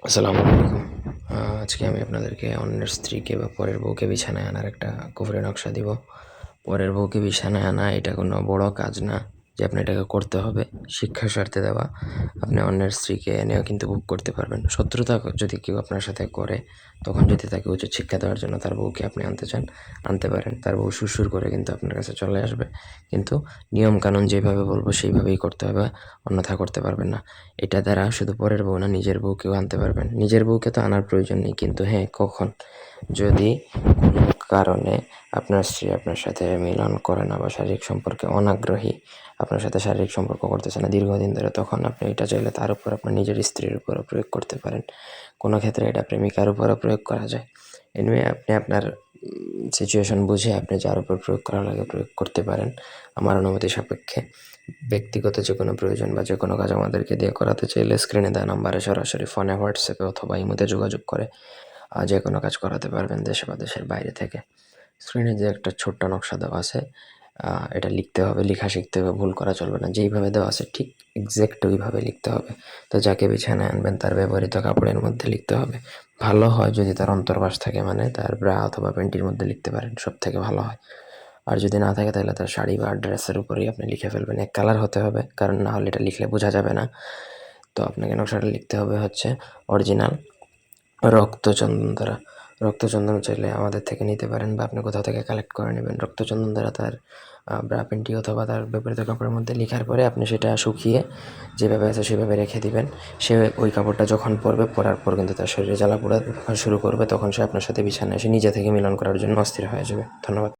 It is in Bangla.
আসসালামু আলাইকুম। আজকে আমি আপনাদেরকে অন্যের স্ত্রীকে বা পরের বউকে বিছানায় আনার একটা কুফরি নকশা দিব। পরের বউকে বিছানায় আনা এটা কোনো বড় কাজ না যে আপনি এটাকে করতে হবে। শিক্ষার স্বার্থে দেওয়া। আপনি অন্যের স্ত্রীকে এনেও কিন্তু ভোগ করতে পারবেন। শত্রুতা যদি কেউ আপনার সাথে করে, তখন যদি তাকে উচিত শিক্ষা দেওয়ার জন্য তার বউকে আপনি আনতে চান, আনতে পারেন। তার বউ সুরসুর করে কিন্তু আপনার কাছে চলে আসবে। কিন্তু নিয়মকানুন যেভাবে বলবো সেইভাবেই করতে হবে, অন্যথা করতে পারবেন না। এটা দ্বারা শুধু পরের বউ না, নিজের বউকেও আনতে পারবেন। নিজের বউকে তো আনার প্রয়োজন নেই, কিন্তু হ্যাঁ, কখন যদি কোনো কারণে আপনার স্ত্রী আপনার সাথে মিলন করে না বা শারীরিক সম্পর্কে অনাগ্রহী, আপনার সাথে শারীরিক সম্পর্ক করতেছে না দীর্ঘদিন ধরে, তখন আপনি এটা চাইলে তার উপর আপনার নিজের স্ত্রীর উপরও প্রয়োগ করতে পারেন। কোনো ক্ষেত্রে এটা প্রেমিকার উপরও প্রয়োগ করা যায়। এনিওয়ে, আপনি আপনার সিচুয়েশন বুঝে আপনি যার উপর প্রয়োগ করা লাগে প্রয়োগ করতে পারেন, আমার অনুমতি সাপেক্ষে। ব্যক্তিগত যে কোনো প্রয়োজন বা যে কোনো কাজ আমাদেরকে দিয়ে করাতে চাইলে স্ক্রিনে দেওয়া নাম্বারে সরাসরি ফোনে, হোয়াটসঅ্যাপে অথবা ইমোতে যোগাযোগ করে যে কোনো কাজ করাতে পারবেন, দেশে বা দেশের বাইরে থেকে। স্ক্রিনে যে একটা ছোট্ট নকশা দেওয়া আছে, এটা লিখতে হবে, লেখা শিখতে হবে, ভুল করা চলবে না। যেইভাবে দেওয়া আছে ঠিক এক্স্যাক্ট ওইভাবে লিখতে হবে। তো যাকে বিছানায় আনবেন তার ব্যবহৃত কাপড়ের মধ্যে লিখতে হবে। ভালো হয় যদি তার অন্তর্বাস থাকে, মানে তার ব্রা অথবা প্যান্টির মধ্যে লিখতে পারেন, সব থেকে ভালো হয়। আর যদি না থাকে তাহলে তার শাড়ি বা ড্রেসের উপরেই আপনি লিখে ফেলবেন। এক কালার হতে হবে, কারণ না হলে এটা লিখলে বোঝা যাবে না। তো আপনাকে নকশাটা লিখতে হবে হচ্ছে অরিজিনাল রক্তচন্দন দ্বারা। রক্তচন্দন চাইলে আমাদের থেকে নিতে পারেন বা আপনি কোথাও থেকে কালেক্ট করে নেবেন। রক্তচন্দন দ্বারা তার ব্রা প্যান্টি অথবা তার ব্যবহৃত কাপড়ের মধ্যে লেখার পরে আপনি সেটা শুকিয়ে যেভাবে আছে সেভাবে রেখে দিবেন। সে ওই কাপড়টা যখন পরবে, পরার পর কিন্তু তার শরীরে জ্বালা পোড়া শুরু করবে, তখন সে আপনার সাথে বিছানায় এসে নিজে থেকে মিলন করার জন্য অস্থির হয়ে যাবে। ধন্যবাদ।